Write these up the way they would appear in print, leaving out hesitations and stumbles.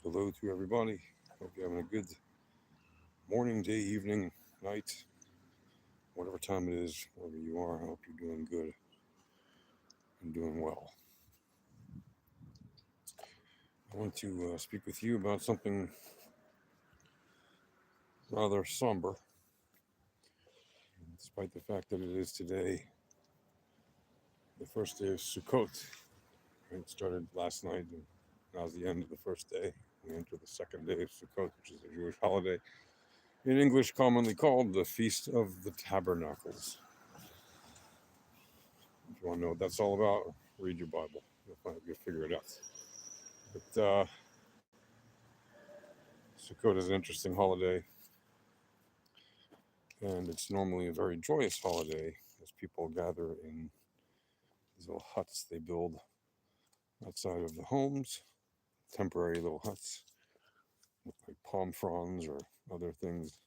Hello to everybody. Hope you're having a good morning, day, evening, night, whatever time it is, wherever you are. I hope you're doing good and doing well. I want to speak with you about something rather somber, despite the fact that it is today the first day of Sukkot. It started last night, and now's the end of the first day. We enter the second day of Sukkot, which is a Jewish holiday, in English commonly called the Feast of the Tabernacles. If you want to know what that's all about, read your Bible. You'll figure it out. But Sukkot is an interesting holiday, and it's normally a very joyous holiday as people gather in these little huts they build outside of the homes, temporary little huts with like palm fronds or other things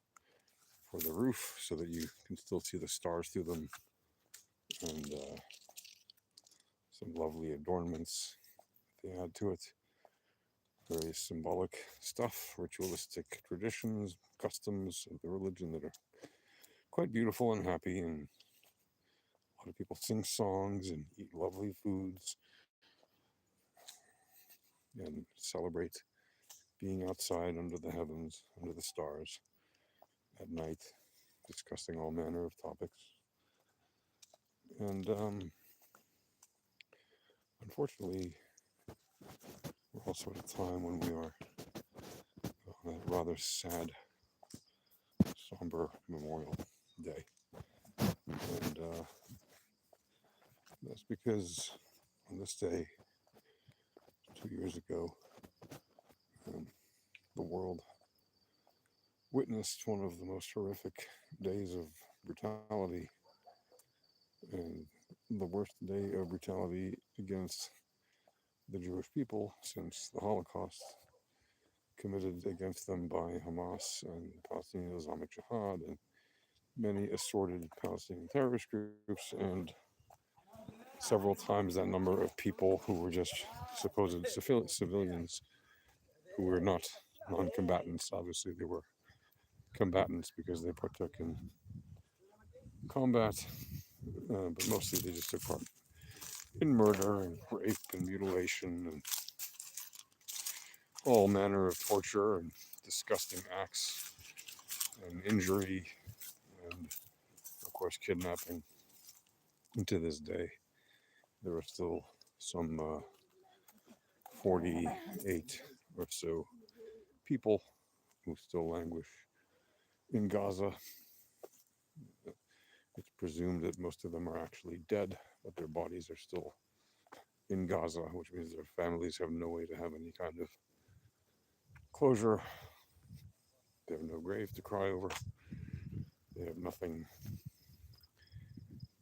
for the roof so that you can still see the stars through them, and some lovely adornments they add to it. Very symbolic stuff, ritualistic traditions, customs of the religion that are quite beautiful and happy, and a lot of people sing songs and eat lovely foods and celebrate being outside under the heavens, under the stars at night, discussing all manner of topics. And unfortunately, we're also at a time when we are on a rather sad, somber Memorial Day. And that's because on this day, 2 years ago, um, the world witnessed one of the most horrific days of brutality and the worst day of brutality against the Jewish people since the Holocaust committed against them by Hamas and Palestinian Islamic Jihad and many assorted Palestinian terrorist groups, and several times that number of people who were just supposed civilians who were not non combatants. Obviously, they were combatants because they partook in combat, but mostly they just took part in murder and rape and mutilation and all manner of torture and disgusting acts and injury and, of course, kidnapping. And to this day, there are still some 48 or so people who still languish in Gaza. It's presumed that most of them are actually dead, but their bodies are still in Gaza, which means their families have no way to have any kind of closure. They have no grave to cry over. They have nothing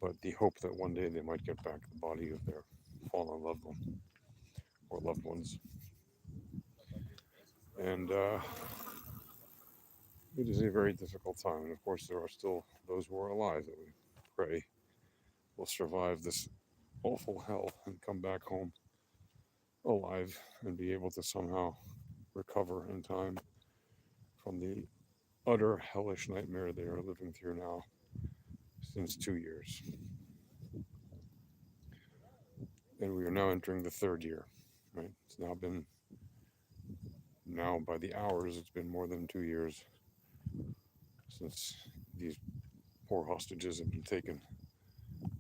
but the hope that one day they might get back the body of their fallen loved one or loved ones. And it is a very difficult time. And of course, there are still those who are alive that we pray will survive this awful hell and come back home alive and be able to somehow recover in time from the utter hellish nightmare they are living through now since 2 years. And we are now entering the third year, right? It's now been, now by the hours, it's been more than 2 years since these poor hostages have been taken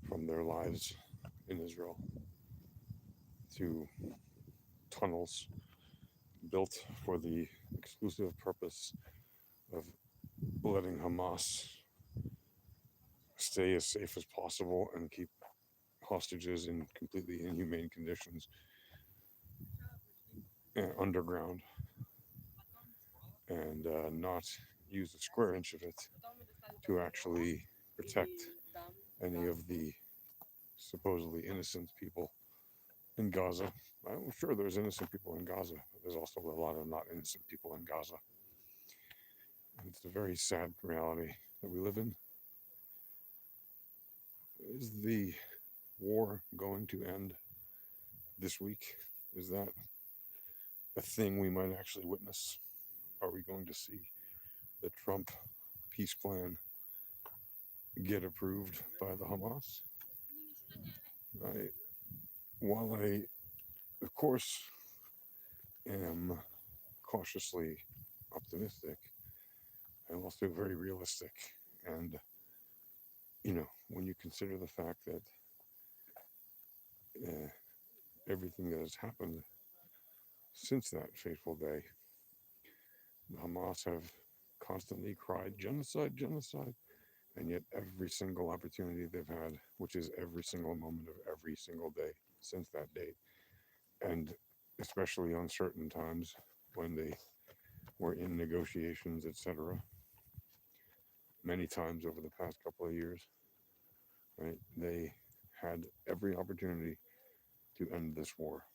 from their lives in Israel through tunnels built for the exclusive purpose of letting Hamas stay as safe as possible and keep hostages in completely inhumane conditions underground, and not use a square inch of it to actually protect any of the supposedly innocent people in Gaza. I'm sure there's innocent people in Gaza, but there's also a lot of not innocent people in Gaza. And it's a very sad reality that we live in. Is the war going to end this week? Is that a thing we might actually witness? Are we going to see the Trump peace plan get approved by the Hamas? I, while I, of course, am cautiously optimistic, I'm also very realistic. And, when you consider the fact that uh, everything that has happened since that fateful day, the Hamas have constantly cried genocide, genocide, and yet every single opportunity they've had, which is every single moment of every single day since that date, and especially on certain times when they were in negotiations, etc., many times over the past couple of years, right? They had every opportunity to end this war,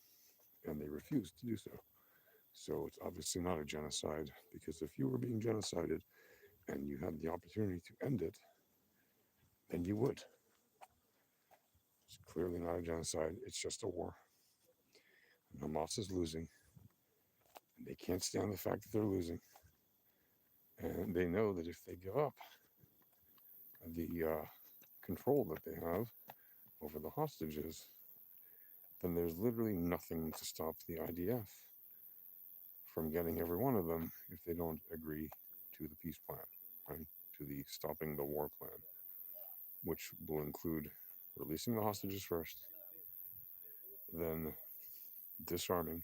and they refused to do so. So it's obviously not a genocide, because if you were being genocided and you had the opportunity to end it, then you would. It's clearly not a genocide, it's just a war. And Hamas is losing, and they can't stand the fact that they're losing. And they know that if they give up the control that they have over the hostages, then there's literally nothing to stop the IDF from getting every one of them if they don't agree to the peace plan, right? To the stopping the war plan, which will include releasing the hostages first, then disarming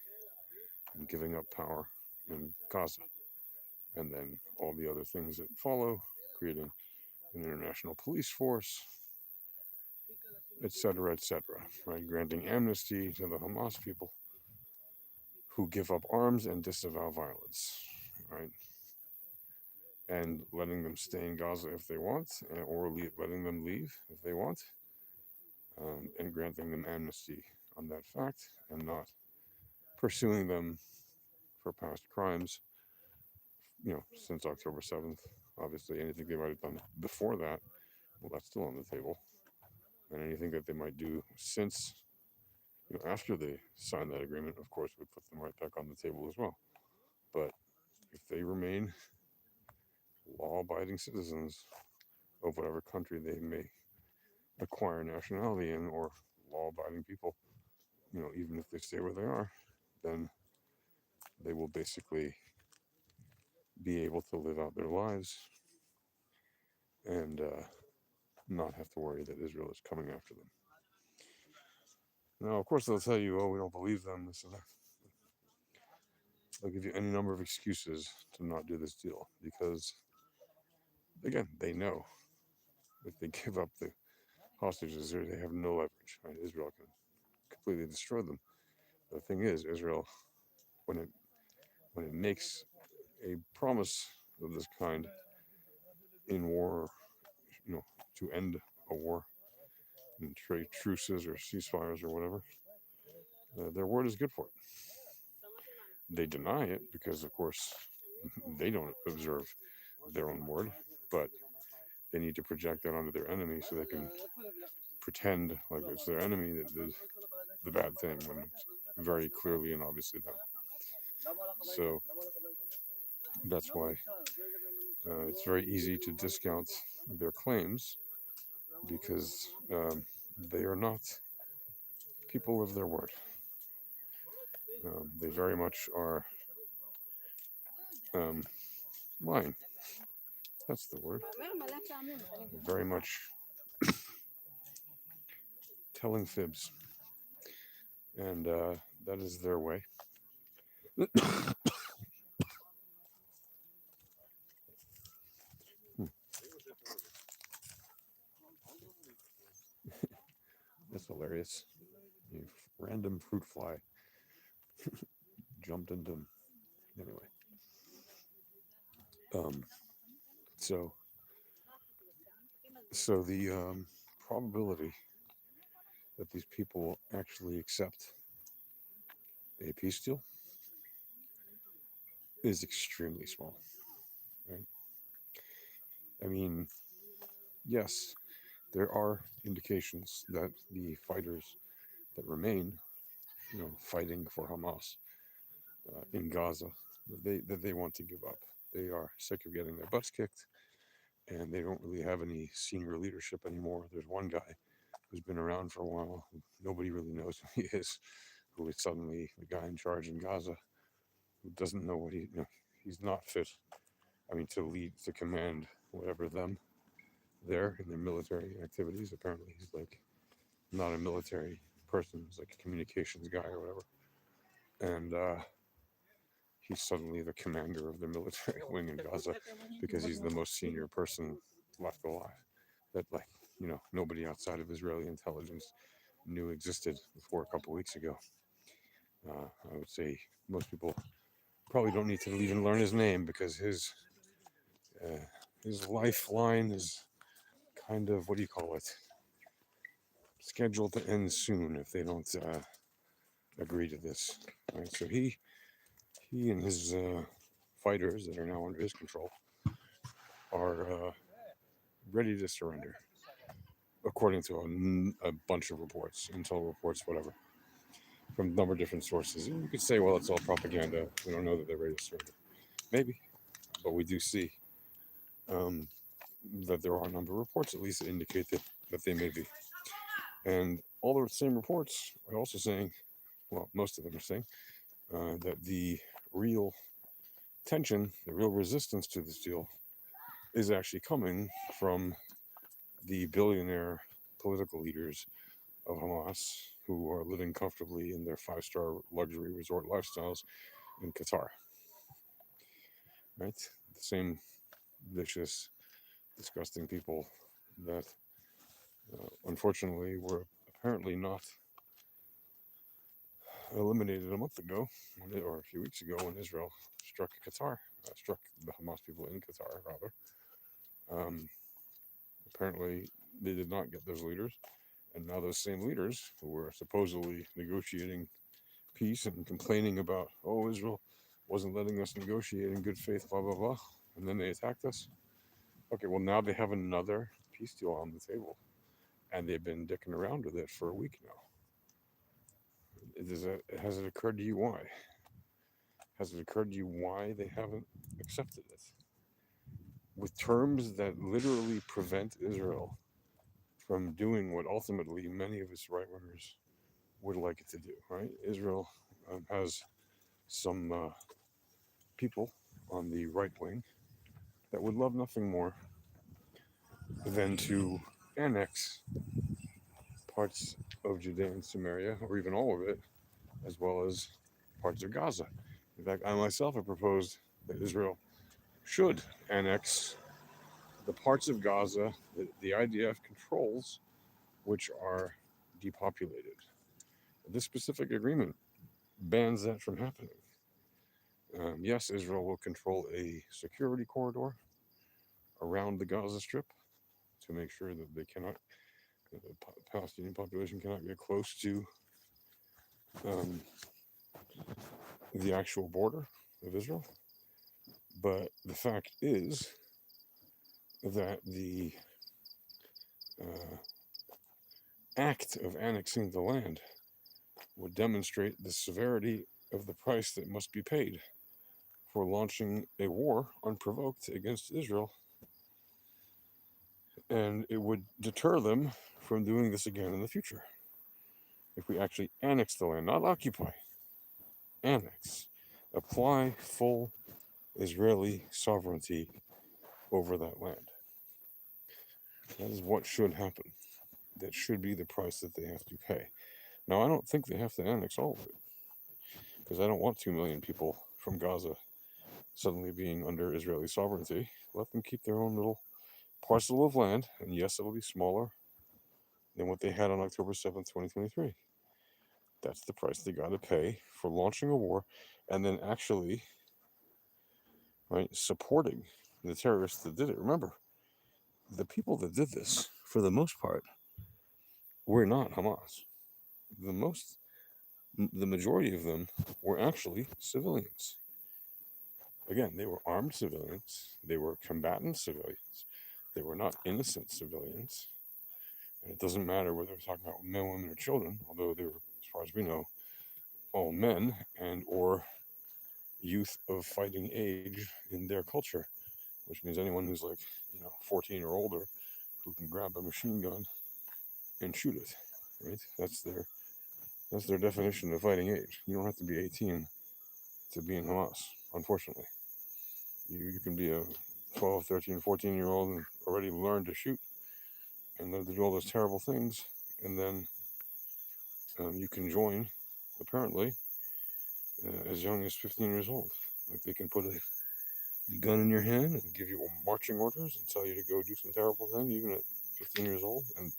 and giving up power in Gaza, and then all the other things that follow, creating an international police force, etc., right? Granting amnesty to the Hamas people who give up arms and disavow violence, right? And letting them stay in Gaza if they want, or letting them leave if they want, and granting them amnesty on that fact, and not pursuing them for past crimes, since October 7th. Obviously, anything they might have done before that, well, that's still on the table. And anything that they might do since, after they sign that agreement, of course, would put them right back on the table as well. But if they remain law-abiding citizens of whatever country they may acquire nationality in, or law-abiding people, even if they stay where they are, then they will basically be able to live out their lives and not have to worry that Israel is coming after them. Now, of course, they'll tell you, oh, we don't believe them, this and that. They'll give you any number of excuses to not do this deal, because, again, they know if they give up the hostages, they have no leverage. Right? Israel can completely destroy them. The thing is, Israel, when it makes a promise of this kind in war, to end a war, and trade truces or ceasefires or whatever, their word is good for it. They deny it because, of course, they don't observe their own word, but they need to project that onto their enemy so they can pretend like it's their enemy that did the bad thing when it's very clearly and obviously them. So that's why it's very easy to discount their claims, because they are not people of their word. They very much are lying. That's the word. Very much telling fibs. And that is their way. That's hilarious. A random fruit fly jumped into him. Anyway. So the probability that these people actually accept a peace deal is extremely small, right? I mean, yes, there are indications that the fighters that remain, fighting for Hamas, in Gaza that they want to give up. They are sick of getting their butts kicked, and they don't really have any senior leadership anymore. There's one guy who's been around for a while, who nobody really knows who he is, who is suddenly the guy in charge in Gaza, who doesn't know what he's not fit. I mean, to lead, to command whatever them there in their military activities. Apparently, he's like not a military person. He's like a communications guy or whatever. And he's suddenly the commander of the military wing in Gaza because he's the most senior person left alive. That, like, nobody outside of Israeli intelligence knew existed before a couple weeks ago. I would say most people probably don't need to even learn his name because uh, his lifeline is kind of, what do you call it, scheduled to end soon if they don't agree to this. Right? So he and his fighters that are now under his control are ready to surrender, according to a bunch of reports, intel reports, whatever, from a number of different sources. And you could say, well, it's all propaganda. We don't know that they're ready to surrender. Maybe, but we do see um, that there are a number of reports, at least, that indicate that they may be. And all the same reports are also saying, well, most of them are saying, that the real tension, the real resistance to this deal is actually coming from the billionaire political leaders of Hamas who are living comfortably in their five-star luxury resort lifestyles in Qatar. Right? The same vicious, disgusting people that unfortunately were apparently not eliminated a month ago, or a few weeks ago, when Israel struck Qatar, struck the Hamas people in Qatar, rather. Um, Apparently, they did not get those leaders, and now those same leaders who were supposedly negotiating peace and complaining about, oh, Israel wasn't letting us negotiate in good faith, blah blah blah, and then they attacked us. Okay, well, now they have another peace deal on the table, and they've been dicking around with it for a week now. Has it occurred to you why? Has it occurred to you why they haven't accepted it? With terms that literally prevent Israel from doing what ultimately many of its right wingers would like it to do, right? Israel has some people on the right wing that would love nothing more than to annex parts of Judea and Samaria, or even all of it, as well as parts of Gaza. In fact, I myself have proposed that Israel should annex the parts of Gaza that the IDF controls, which are depopulated. This specific agreement bans that from happening. Yes, Israel will control a security corridor around the Gaza Strip to make sure that the Palestinian population cannot get close to um, the actual border of Israel. But the fact is that the uh, act of annexing the land would demonstrate the severity of the price that must be paid for launching a war unprovoked against Israel. And it would deter them from doing this again in the future. If we actually annex the land, not occupy, annex, apply full Israeli sovereignty over that land. That is what should happen. That should be the price that they have to pay. Now, I don't think they have to annex all of it, because I don't want 2 million people from Gaza suddenly being under Israeli sovereignty. Let them keep their own little parcel of land, and yes, it will be smaller than what they had on October 7th, 2023. That's the price they got to pay for launching a war and then actually, right, supporting the terrorists that did it. Remember, the people that did this, for the most part, were not Hamas. The most, the majority of them were actually civilians. Again, they were armed civilians. They were combatant civilians. They were not innocent civilians. And it doesn't matter whether we're talking about men, women, or children, although they were, as far as we know, all men and or youth of fighting age in their culture, which means anyone who's like, 14 or older who can grab a machine gun and shoot it, right? That's their definition of fighting age. You don't have to be 18 to be in Hamas, unfortunately. You can be a 12, 13, 14-year old and already learn to shoot and learn to do all those terrible things, and then you can join, apparently, as young as 15 years old. Like they can put a gun in your hand and give you marching orders and tell you to go do some terrible thing, even at 15 years old. And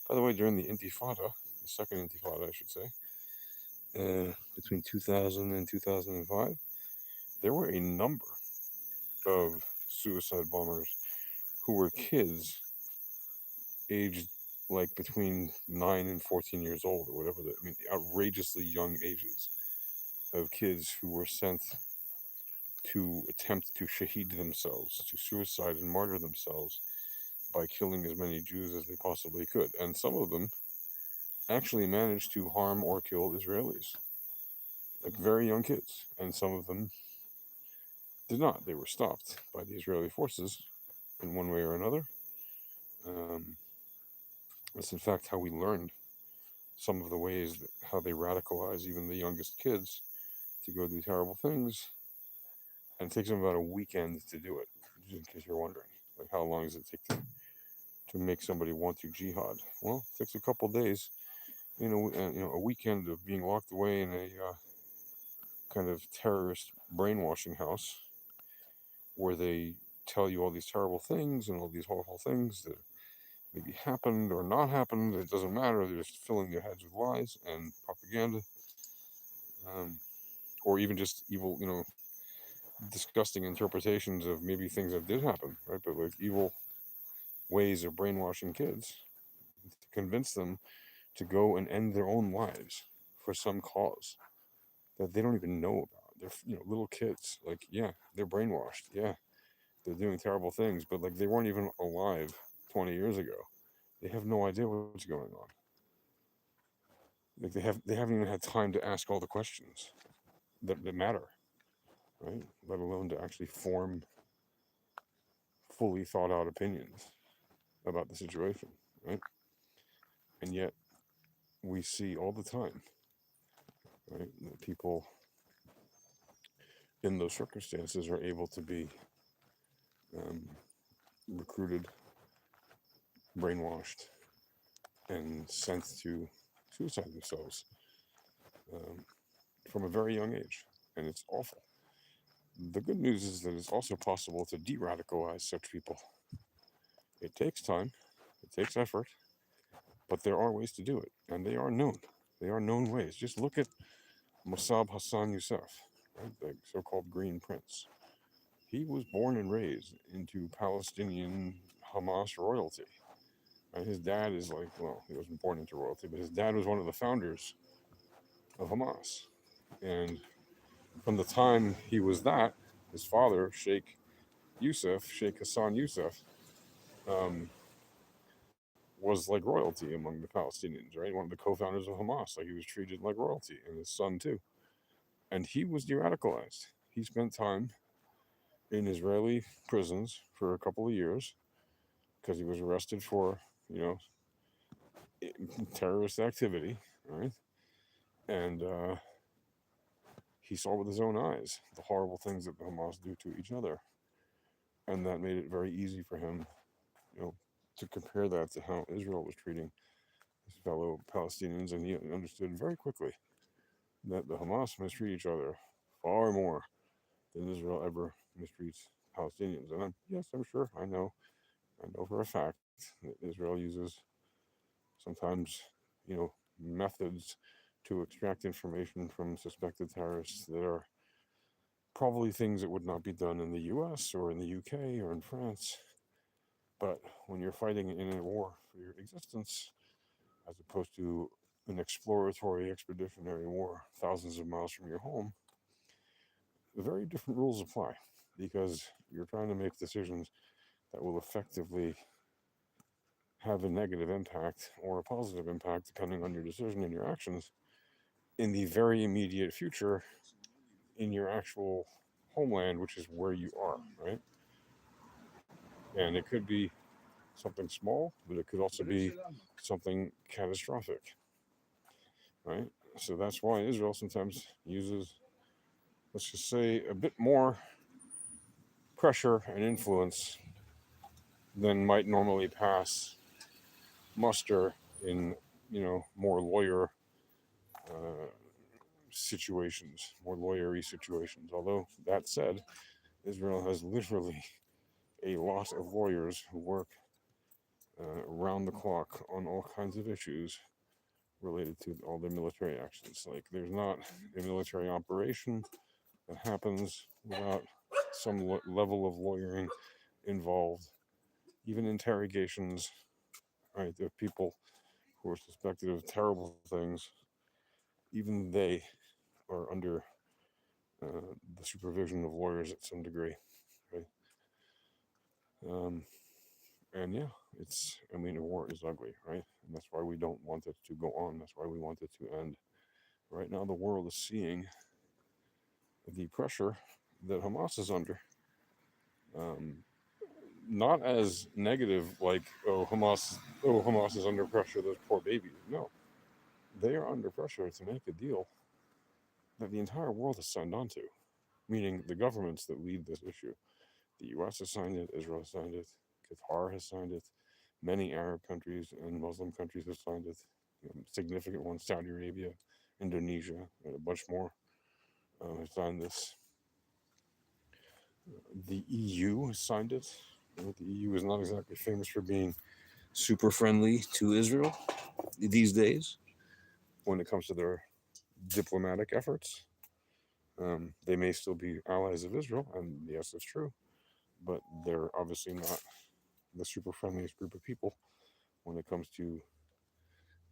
by the way, during the Intifada, the second Intifada, I should say, between 2000 and 2005, there were a number of suicide bombers who were kids aged like between 9 and 14 years old or whatever. I mean, outrageously young ages of kids who were sent to attempt to shaheed themselves, to suicide and martyr themselves by killing as many Jews as they possibly could. And some of them actually managed to harm or kill Israelis, like very young kids. And some of them did not. They were stopped by the Israeli forces in one way or another. Um, that's in fact how we learned some of the ways that how they radicalize even the youngest kids to go do terrible things. And it takes them about a weekend to do it, just in case you're wondering. Like, how long does it take to make somebody want to jihad? Well, it takes a couple days, a weekend of being locked away in a kind of terrorist brainwashing house where they tell you all these terrible things and all these horrible things that maybe happened or not happened. It doesn't matter. They're just filling your heads with lies and propaganda, um, or even just evil, disgusting interpretations of maybe things that did happen, right? But like evil ways of brainwashing kids to convince them to go and end their own lives for some cause that they don't even know about. They're little kids. Like, yeah, they're brainwashed. Yeah, they're doing terrible things, but like they weren't even alive 20 years ago. They have no idea what's going on. Like they haven't even had time to ask all the questions that matter, right? Let alone to actually form fully thought out opinions about the situation, right? And yet we see all the time, right, that people in those circumstances are able to be um, recruited, brainwashed, and sent to suicide themselves um, from a very young age. And it's awful. The good news is that it's also possible to de radicalize such people. It takes time, it takes effort, but there are ways to do it, and they are known. They are known ways. Just look at Mossab Hassan Youssef, right, the so called Green Prince. He was born and raised into Palestinian Hamas royalty. And his dad is like, well, he wasn't born into royalty, but his dad was one of the founders of Hamas. And from the time he was that, his father, Sheikh Hassan Youssef, um, was like royalty among the Palestinians, right? One of the co founders of Hamas. Like he was treated like royalty, and his son too. And he was de radicalized. He spent time in Israeli prisons for a couple of years because he was arrested for, you know, terrorist activity, right? And he saw with his own eyes the horrible things that the Hamas do to each other, and that made it very easy for him, you know, to compare that to how Israel was treating his fellow Palestinians, and he understood very quickly that the Hamas mistreat each other far more than Israel ever mistreats Palestinians. And yes, I'm sure, I know for a fact that Israel uses sometimes, methods to extract information from suspected terrorists that are probably things that would not be done in the US or in the UK or in France. But when you're fighting in a war for your existence, as opposed to an exploratory expeditionary war thousands of miles from your home, very different rules apply because you're trying to make decisions that will effectively have a negative impact or a positive impact depending on your decision and your actions in the very immediate future in your actual homeland, which is where you are, right? And it could be something small, but it could also be something catastrophic, right? So that's why Israel sometimes uses, let's just say, a bit more pressure and influence than might normally pass muster in, more lawyer uh, situations, more lawyery situations. Although that said, Israel has literally a lot of lawyers who work round the clock on all kinds of issues related to all their military actions. Like, there's not a military operation that happens without some level of lawyering involved, even interrogations, right? There are people who are suspected of terrible things, even they are under the supervision of lawyers at some degree, right? Um, and yeah, a war is ugly, right? And that's why we don't want it to go on. That's why we want it to end. Right now, the world is seeing the pressure that Hamas is under. Um, Not as negative, like, Hamas is under pressure, those poor babies. No, they are under pressure to make a deal that the entire world has signed on to, meaning the governments that lead this issue. The US has signed it, Israel has signed it, Qatar has signed it, many Arab countries and Muslim countries have signed it, significant ones, Saudi Arabia, Indonesia, and a bunch more have signed this. The EU has signed it. The EU is not exactly famous for being super friendly to Israel these days when it comes to their diplomatic efforts. They may still be allies of Israel, and yes, that's true, but they're obviously not the super friendliest group of people when it comes to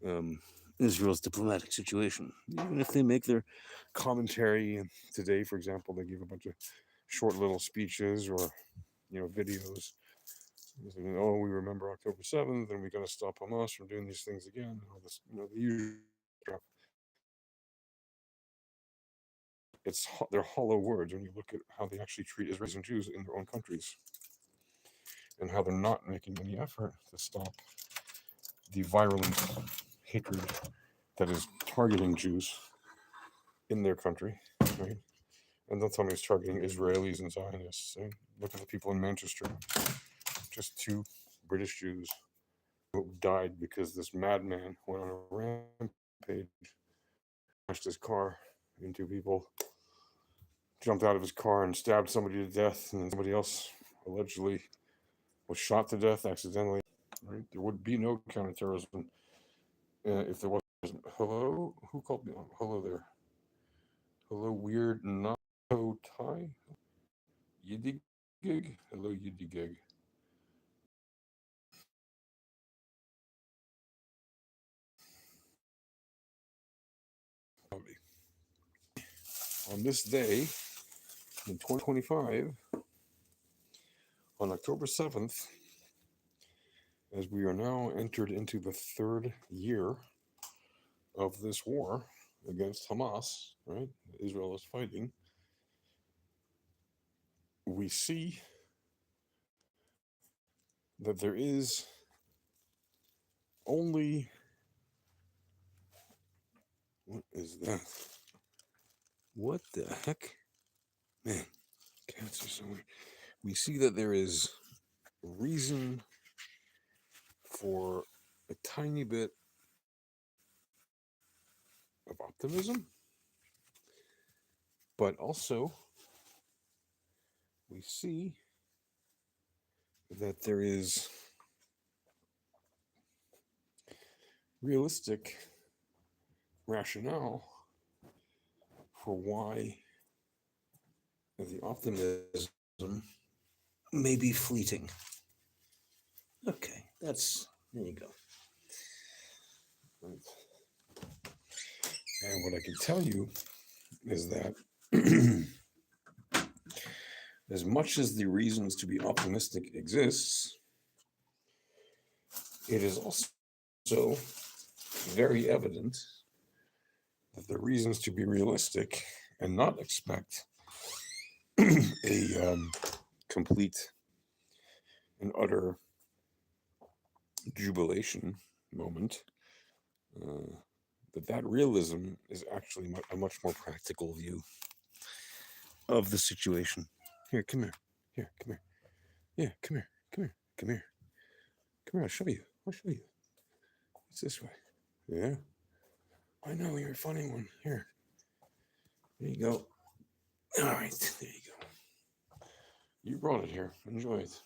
um, Israel's diplomatic situation. Even if they make their commentary, and today, for example, they give a bunch of short little speeches or videos. Saying, oh, we remember October 7th, and we're going to stop Hamas from doing these things again. And all this, the usual stuff. They're hollow words when you look at how they actually treat Israelis and Jews in their own countries, and how they're not making any effort to stop the virulent hatred that is targeting Jews in their country, right? And don't tell me it's targeting Israelis and Zionists. Right? Look at the people in Manchester, just two British Jews who died because this madman went on a rampage, crashed his car into people, jumped out of his car and stabbed somebody to death, and then somebody else allegedly was shot to death accidentally. Right? There would be no counterterrorism if there wasn't. Hello? Who called me? Hello there. Hello, weird Nato Thai? Yiddy gig? Hello, Yiddy gig. On this day, in 2025, on October 7th, as we are now entered into the third year of this war against Hamas, right? Israel is fighting. We see that there is only, what is that? What the heck? Man, cats are so weird. We see that there is reason for a tiny bit of optimism, but also we see that there is realistic rationale for why the optimism may be fleeting. Okay, there you go. Right. And what I can tell you is that as much as the reasons to be optimistic exists, it is also very evident that the reasons to be realistic and not expect a complete and utter jubilation moment. Uh, that realism is actually a much more practical view of the situation. Here, come here. Here, come here. Yeah, come here. Come here. Come here. Come here. I'll show you. I'll show you. It's this way. Yeah. I know you're a funny one. Here. There you go. All right. There you go. You brought it here. Enjoy it.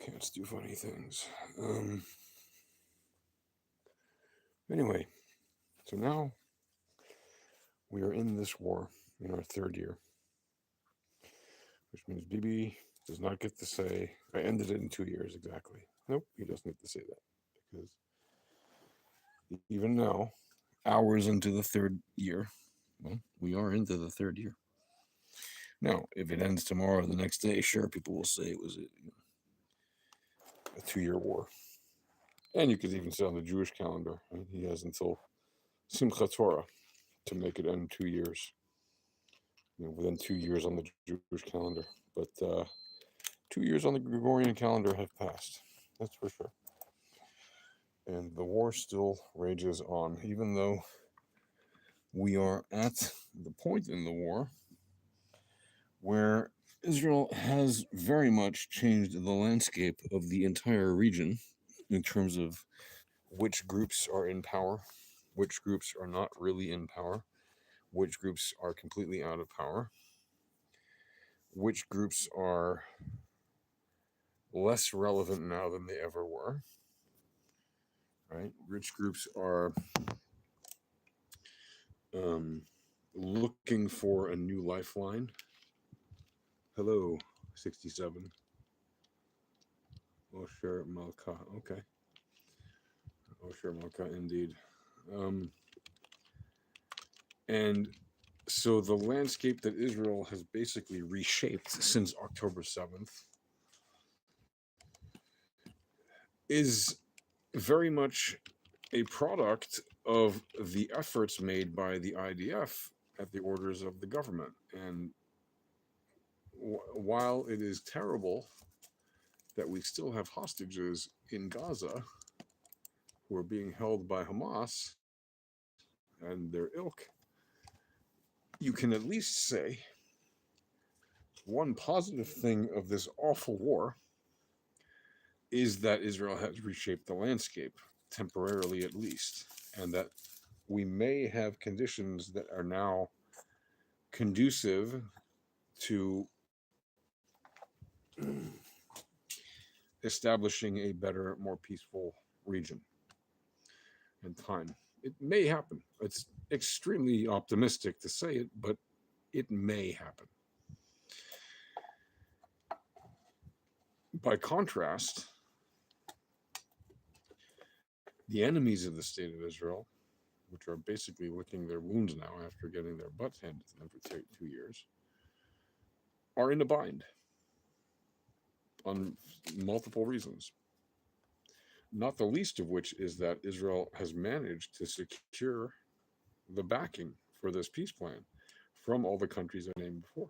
Cats do funny things. Anyway, so now we are in this war in our third year, which means Bibi does not get to say, I ended it in 2 years exactly. Nope, he doesn't get to say that because even now, hours into the third year, well, we are into the third year. Now, if it ends tomorrow or the next day, sure, people will say it was a 2 year war. And you could even say on the Jewish calendar, right? He has until Simchat Torah to make it end 2 years. Within 2 years on the Jewish calendar. But 2 years on the Gregorian calendar have passed. That's for sure. And the war still rages on, even though we are at the point in the war where Israel has very much changed the landscape of the entire region in terms of which groups are in power, which groups are not really in power, which groups are completely out of power, which groups are less relevant now than they ever were, right? Which groups are looking for a new lifeline. Hello, 67. Osher Malka. Okay. Osher Malka, indeed. And so the landscape that Israel has basically reshaped since October 7th is very much a product of the efforts made by the IDF at the orders of the government. And while it is terrible that we still have hostages in Gaza who are being held by Hamas and their ilk, you can at least say one positive thing of this awful war is that Israel has reshaped the landscape, temporarily at least, and that we may have conditions that are now conducive to establishing a better, more peaceful region and time. It may happen. It's extremely optimistic to say it, but it may happen. By contrast, the enemies of the state of Israel, which are basically licking their wounds now after getting their butts handed to them for 2 years, are in a bind on multiple reasons. Not the least of which is that Israel has managed to secure the backing for this peace plan from all the countries I named before.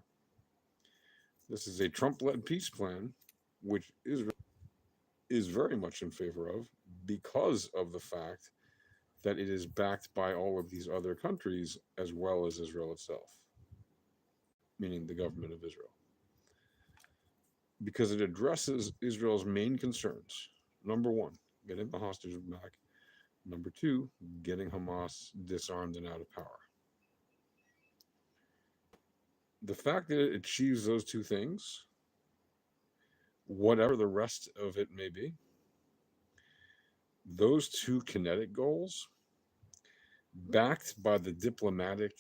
This is a Trump-led peace plan, which Israel is very much in favor of because of the fact that it is backed by all of these other countries as well as Israel itself, meaning the government of Israel. Because it addresses Israel's main concerns. Number one, getting the hostages back. Number two, getting Hamas disarmed and out of power. The fact that it achieves those two things, whatever the rest of it may be, those two kinetic goals, backed by the diplomatic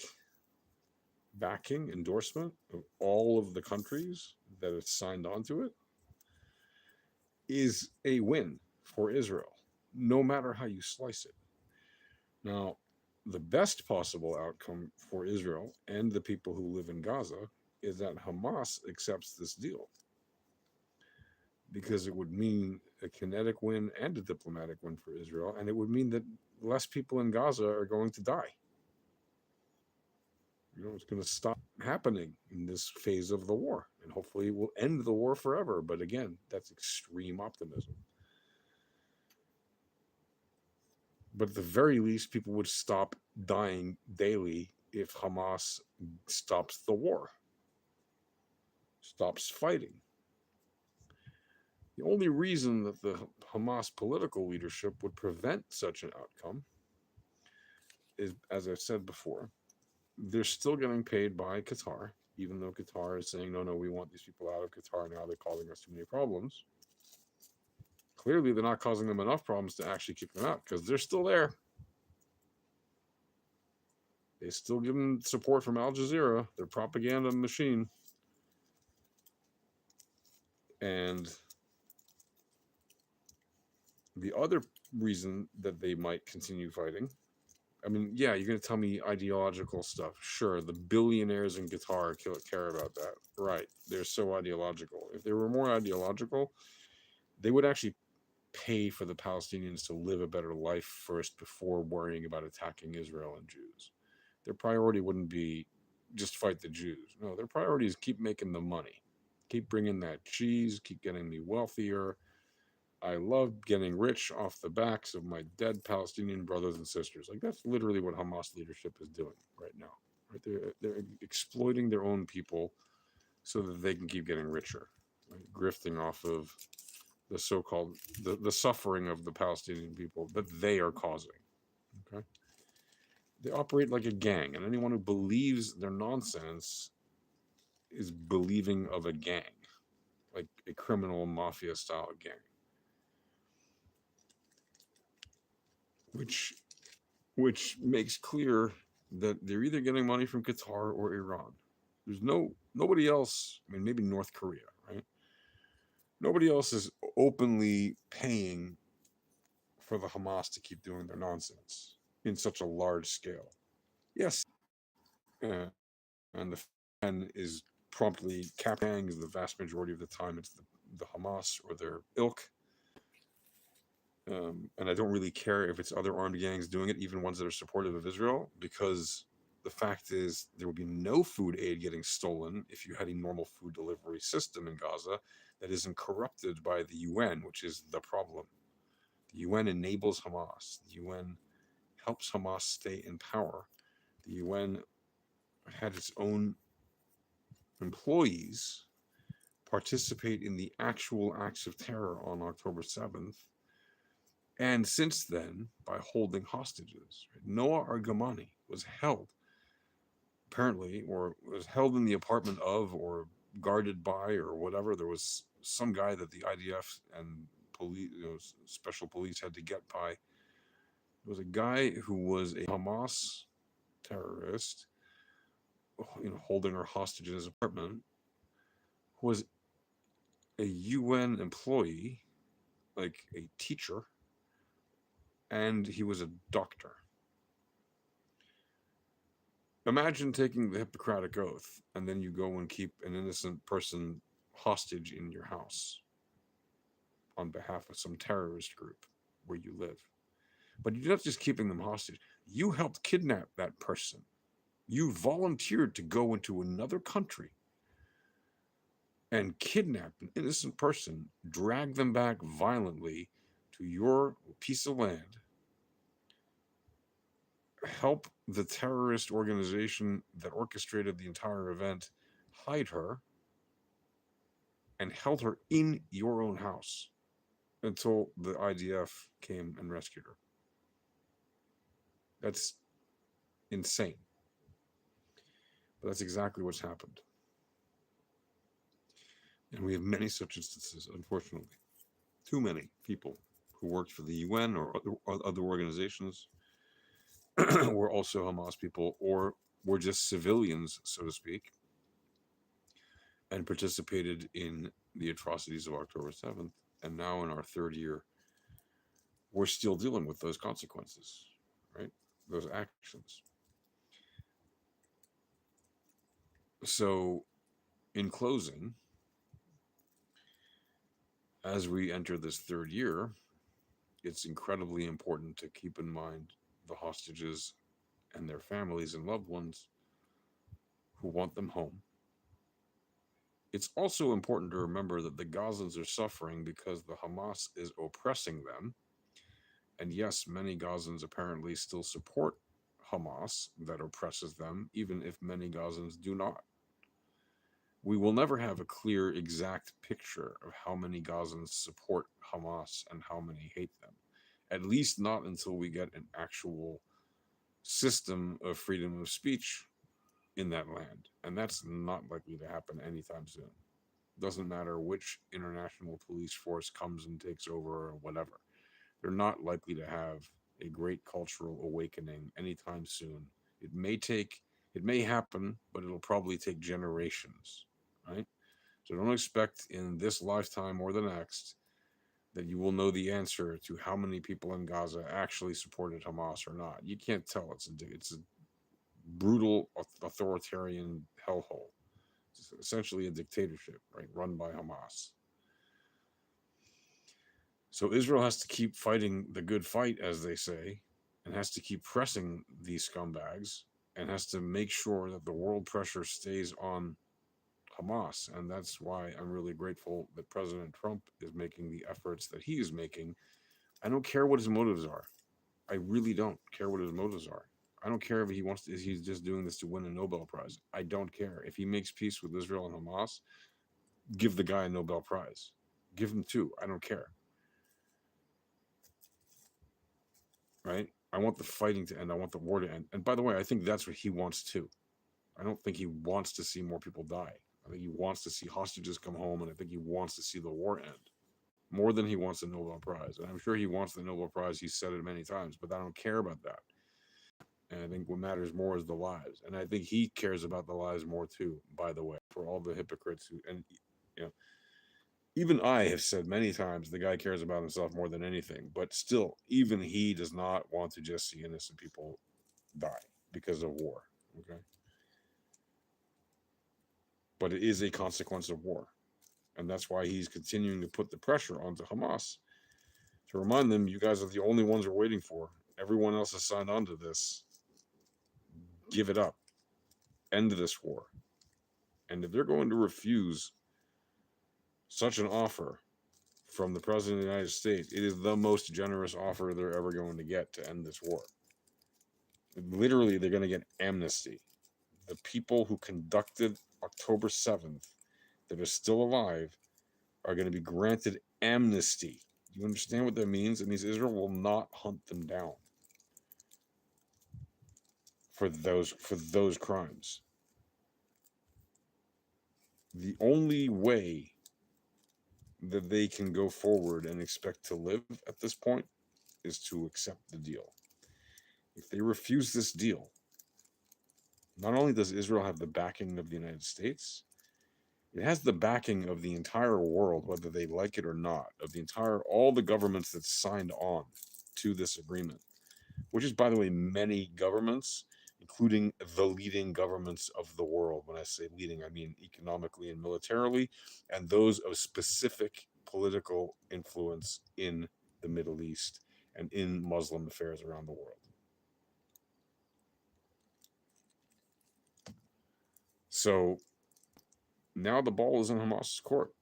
backing, endorsement of all of the countries that have signed on to it, is a win for Israel, no matter how you slice it. Now, the best possible outcome for Israel and the people who live in Gaza is that Hamas accepts this deal, because it would mean a kinetic win and a diplomatic win for Israel, and it would mean that less people in Gaza are going to die. It's going to stop happening in this phase of the war, and hopefully we'll end the war forever. But again, that's extreme optimism. But at the very least, people would stop dying daily if Hamas stops the war, stops fighting. The only reason that the Hamas political leadership would prevent such an outcome is, as I've said before, they're still getting paid by Qatar, even though Qatar is saying, no, no, we want these people out of Qatar now. They're causing us too many problems. Clearly, they're not causing them enough problems to actually kick them out because they're still there. They still give them support from Al Jazeera, their propaganda machine. And the other reason that they might continue fighting, I mean, yeah, you're going to tell me ideological stuff. Sure, the billionaires in Qatar care about that. Right. They're so ideological. If they were more ideological, they would actually pay for the Palestinians to live a better life first before worrying about attacking Israel and Jews. Their priority wouldn't be just fight the Jews. No, their priority is keep making the money. Keep bringing that cheese, keep getting me wealthier. I love getting rich off the backs of my dead Palestinian brothers and sisters. Like that's literally what Hamas leadership is doing right now. Right? They're exploiting their own people so that they can keep getting richer, right? Grifting off of the so-called the suffering of the Palestinian people that they are causing. Okay, they operate like a gang, and anyone who believes their nonsense is believing of a gang, like a criminal mafia style gang, which makes clear that they're either getting money from Qatar or Iran. There's nobody else. I mean, maybe North Korea, right? Nobody else is openly paying for the Hamas to keep doing their nonsense in such a large scale. Yes, and the FN is promptly capturing the vast majority of the time. It's the Hamas or their ilk. And I don't really care if it's other armed gangs doing it, even ones that are supportive of Israel, because the fact is there would be no food aid getting stolen if you had a normal food delivery system in Gaza that isn't corrupted by the UN, which is the problem. The UN enables Hamas. The UN helps Hamas stay in power. The UN had its own employees participate in the actual acts of terror on October 7th. And since then, by holding hostages. Noah Argamani was held, apparently, or was held in the apartment of, or guarded by, or whatever. There was some guy that the IDF and police, special police had to get by. There was a guy who was a Hamas terrorist, holding her hostage in his apartment, who was a UN employee, like a teacher, and he was a doctor. Imagine taking the Hippocratic Oath and then you go and keep an innocent person hostage in your house on behalf of some terrorist group where you live. But you're not just keeping them hostage. You helped kidnap that person. You volunteered to go into another country and kidnap an innocent person, drag them back violently to your piece of land, help the terrorist organization that orchestrated the entire event hide her, and held her in your own house until the IDF came and rescued her. That's insane. But that's exactly what's happened. And we have many such instances, unfortunately. Too many people who worked for the UN or other organizations were also Hamas people, or were just civilians, so to speak, and participated in the atrocities of October 7th. And now in our third year, we're still dealing with those consequences, right? Those actions. So, in closing, as we enter this third year, it's incredibly important to keep in mind the hostages and their families and loved ones, who want them home. It's also important to remember that the Gazans are suffering because the Hamas is oppressing them. And yes, many Gazans apparently still support Hamas that oppresses them, even if many Gazans do not. We will never have a clear, exact picture of how many Gazans support Hamas and how many hate them. At least not until we get an actual system of freedom of speech in that land. And that's not likely to happen anytime soon. Doesn't matter which international police force comes and takes over or whatever. They're not likely to have a great cultural awakening anytime soon. It may happen, but it'll probably take generations, right? So don't expect in this lifetime or the next that you will know the answer to how many people in Gaza actually supported Hamas or not. You can't tell. It's a brutal authoritarian hellhole. It's essentially a dictatorship, right, run by Hamas. So Israel has to keep fighting the good fight, as they say, and has to keep pressing these scumbags and has to make sure that the world pressure stays on Hamas. And that's why I'm really grateful that President Trump is making the efforts that he is making. I don't care what his motives are. I really don't care what his motives are. I don't care if he wants to, if he's just doing this to win a Nobel Prize. I don't care. If he makes peace with Israel and Hamas, give the guy a Nobel Prize. Give him two. I don't care. Right? I want the fighting to end. I want the war to end. And by the way, I think that's what he wants too. I don't think he wants to see more people die. I think he wants to see hostages come home, and I think he wants to see the war end more than he wants the Nobel Prize. And I'm sure he wants the Nobel Prize. He's said it many times, but I don't care about that. And I think what matters more is the lives. And I think he cares about the lives more too, by the way, for all the hypocrites who, and, you know, even I have said many times the guy cares about himself more than anything, but still, even he does not want to just see innocent people die because of war. Okay. But it is a consequence of war. And that's why he's continuing to put the pressure onto Hamas to remind them, you guys are the only ones we're waiting for. Everyone else has signed on to this. Give it up. End this war. And if they're going to refuse such an offer from the President of the United States, it is the most generous offer they're ever going to get to end this war. Literally, they're going to get amnesty. The people who conducted October 7th that are still alive are going to be granted amnesty. Do you understand what that means? It means Israel will not hunt them down for those crimes. The only way that they can go forward and expect to live at this point is to accept the deal. If they refuse this deal, not only does Israel have the backing of the United States, it has the backing of the entire world, whether they like it or not, of all the governments that signed on to this agreement, which is, by the way, many governments, including the leading governments of the world. When I say leading, I mean economically and militarily, and those of specific political influence in the Middle East and in Muslim affairs around the world. So now the ball is in Hamas's court.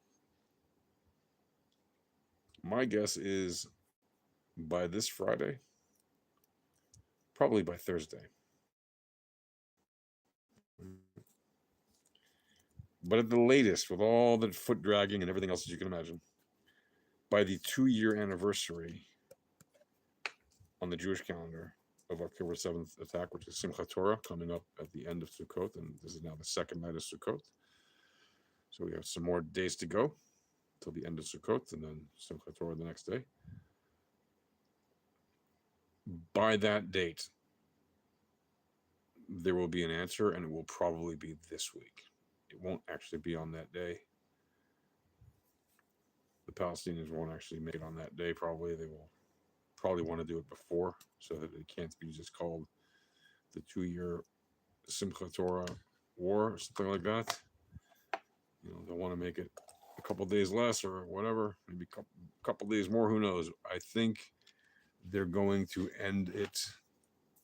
My guess is by this Friday, probably by Thursday. But at the latest, with all the foot dragging and everything else that you can imagine, by the 2-year anniversary on the Jewish calendar of October 7th attack, which is Simchat Torah, coming up at the end of Sukkot, and this is now the second night of Sukkot. So we have some more days to go till the end of Sukkot, and then Simchat Torah the next day. By that date, there will be an answer, and it will probably be this week. It won't actually be on that day. The Palestinians won't actually make it on that day, probably. They will probably want to do it before so that it can't be just called the 2-year Simchat Torah war or something like that. They'll want to make it a couple days less or whatever, maybe a couple days more, who knows. I think they're going to end it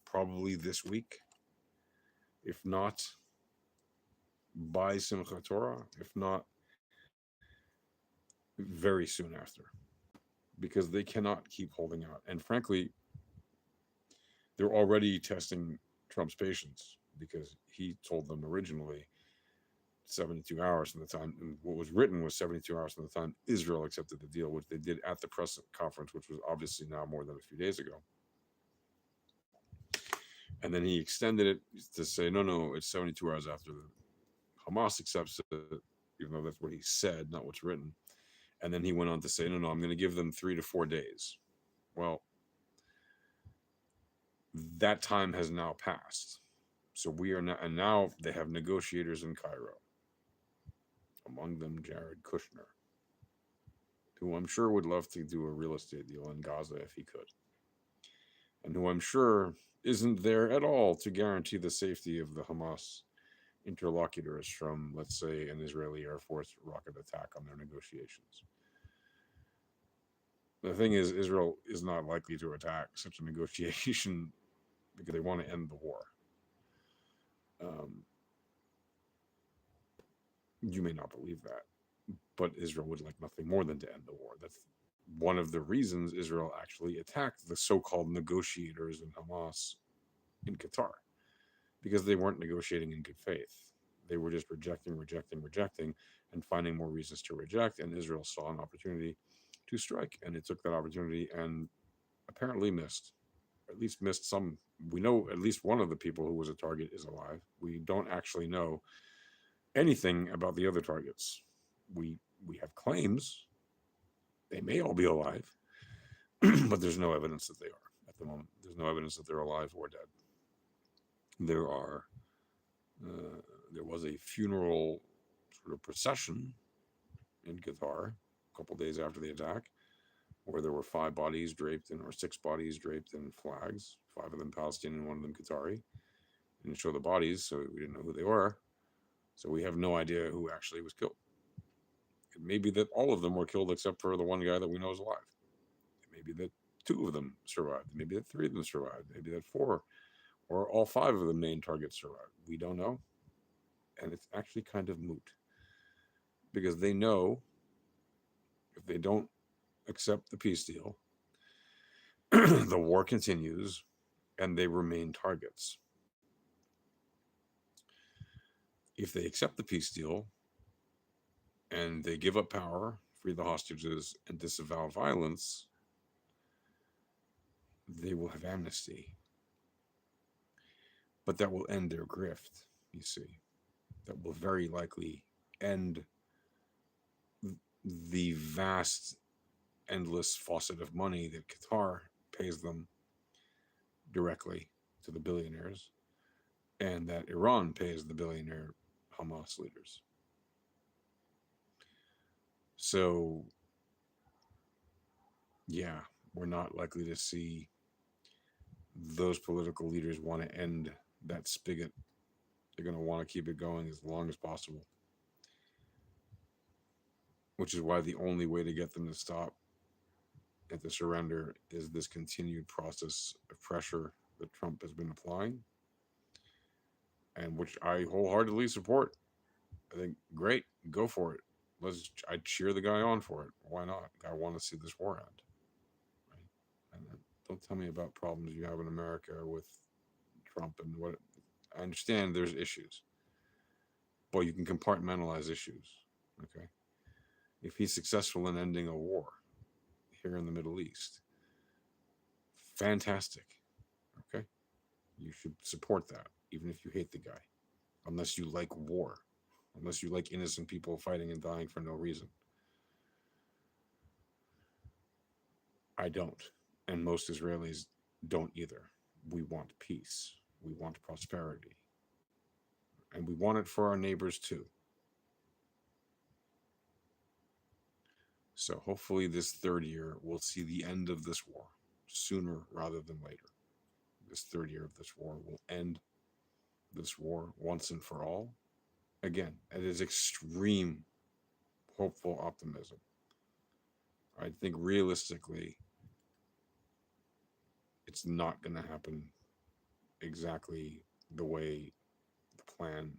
probably this week. If not, by Simchat Torah, if not very soon after, because they cannot keep holding out. And frankly, they're already testing Trump's patience because he told them originally 72 hours from the time, and what was written was 72 hours from the time Israel accepted the deal, which they did at the press conference, which was obviously now more than a few days ago. And then he extended it to say, no, no, it's 72 hours after the Hamas accepts it, even though that's what he said, not what's written. And then he went on to say, no, no, I'm going to give them 3 to 4 days. Well, that time has now passed. So we are now, and now they have negotiators in Cairo, among them Jared Kushner, who I'm sure would love to do a real estate deal in Gaza if he could, and who I'm sure isn't there at all to guarantee the safety of the Hamas interlocutors from, let's say, an Israeli Air Force rocket attack on their negotiations. The thing is, Israel is not likely to attack such a negotiation because they want to end the war. You may not believe that, but Israel would like nothing more than to end the war. That's one of the reasons Israel actually attacked the so-called negotiators in Hamas in Qatar, because they weren't negotiating in good faith. They were just rejecting, and finding more reasons to reject. And Israel saw an opportunity to strike, and it took that opportunity and apparently missed, or at least missed some. We know at least one of the people who was a target is alive. We don't actually know anything about the other targets. We have claims they may all be alive, but there's no evidence that they are at the moment. There's no evidence that they're alive or dead. There are there was a funeral sort of procession in Qatar a couple days after the attack, where there were 5 bodies draped in, or 6 bodies draped in flags, 5 of them Palestinian, 1 of them Qatari. Didn't show the bodies, so we didn't know who they were. So we have no idea who actually was killed. It may be that all of them were killed except for the one guy that we know is alive. It may be that 2 of them survived. Maybe that 3 of them survived. Maybe that 4 or all 5 of the main targets survived. We don't know. And it's actually kind of moot, because they know if they don't accept the peace deal, the war continues and they remain targets. If they accept the peace deal and they give up power, free the hostages, and disavow violence, they will have amnesty. But that will end their grift, you see. That will very likely end the vast, endless faucet of money that Qatar pays them directly to the billionaires, and that Iran pays the billionaire Hamas leaders. So, yeah, we're not likely to see those political leaders want to end that spigot. They're going to want to keep it going as long as possible, which is why the only way to get them to stop at the surrender is this continued process of pressure that Trump has been applying, and which I wholeheartedly support. I think, great, go for it. I cheer the guy on for it. Why not? I want to see this war end. Right? And don't tell me about problems you have in America with Trump and what. I understand there's issues, but you can compartmentalize issues. Okay, if he's successful in ending a war here in the Middle East, fantastic. Okay, you should support that, even if you hate the guy, unless you like war, unless you like innocent people fighting and dying for no reason. I don't, and most Israelis don't either. We want peace, we want prosperity, and we want it for our neighbors too. So hopefully this 3rd year we'll see the end of this war sooner rather than later. This 3rd year of this war will end this war once and for all. Again, it is extreme hopeful optimism. I think realistically, it's not going to happen exactly the way the plan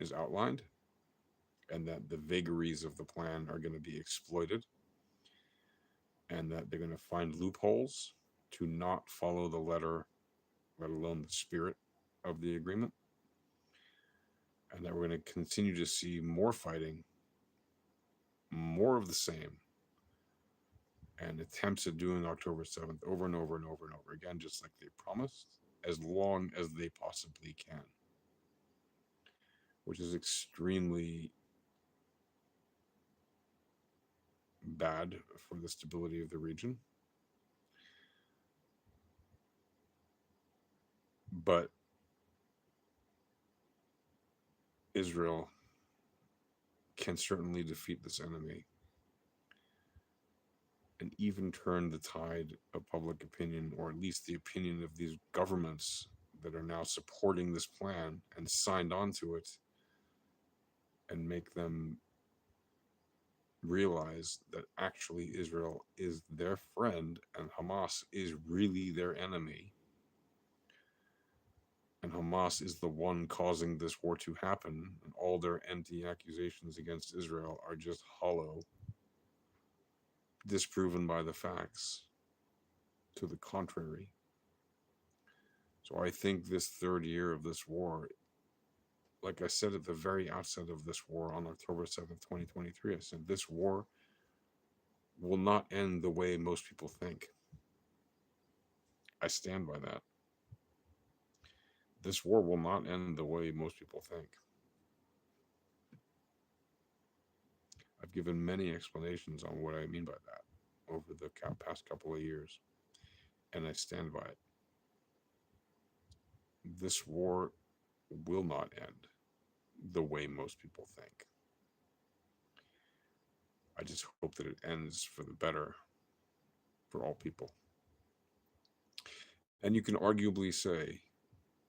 is outlined. and that the vagaries of the plan are going to be exploited, and that they're going to find loopholes to not follow the letter, let alone the spirit of the agreement, and that we're going to continue to see more fighting, more of the same, and attempts at doing October 7th over and over and over and over again, just like they promised, as long as they possibly can, which is extremely bad for the stability of the region. But Israel can certainly defeat this enemy and even turn the tide of public opinion, or at least the opinion of these governments that are now supporting this plan and signed on to it, and make them realize that actually Israel is their friend and Hamas is really their enemy. And Hamas is the one causing this war to happen, and all their empty accusations against Israel are just hollow, disproven by the facts to the contrary. So I think this third year of this war, like I said at the very outset of this war on October 7th, 2023, I said this war will not end the way most people think. I stand by that. This war will not end the way most people think. I've given many explanations on what I mean by that over the past couple of years, and I stand by it. This war will not end the way most people think. I just hope that it ends for the better for all people. And you can arguably say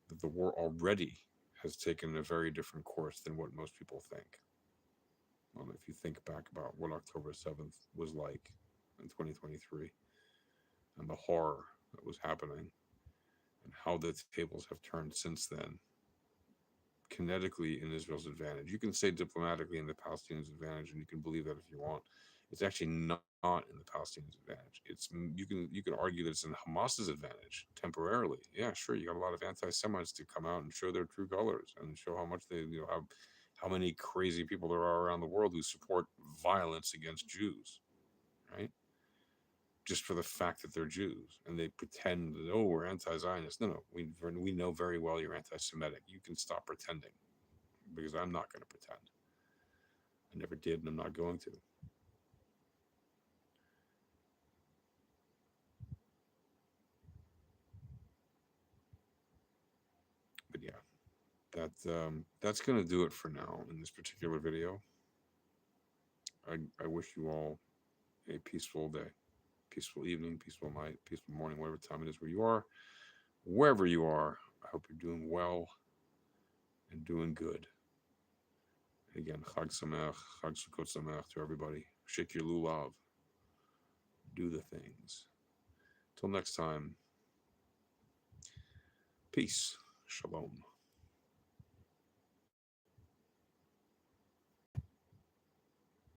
that the war already has taken a very different course than what most people think. If you think back about what October 7th was like in 2023 and the horror that was happening and how the tables have turned since then, kinetically in Israel's advantage. You can say diplomatically in the Palestinians' advantage, and you can believe that if you want. It's actually not in the Palestinians' advantage. You can argue that it's in Hamas's advantage temporarily. Yeah, sure, you got a lot of anti-Semites to come out and show their true colors and show how much they have, how many crazy people there are around the world who support violence against Jews, right? Just for the fact that they're Jews, and they pretend that, oh, we're anti-Zionist. No, we know very well you're anti-Semitic. You can stop pretending, because I'm not going to pretend. I never did, and I'm not going to. But yeah, that's going to do it for now in this particular video. I wish you all a peaceful day, peaceful evening, peaceful night, peaceful morning, whatever time it is where you are. Wherever you are, I hope you're doing well and doing good. Again, Chag Sameach, Chag Sukkot Sameach to everybody. Shake your lulav. Do the things. Till next time, peace. Shalom.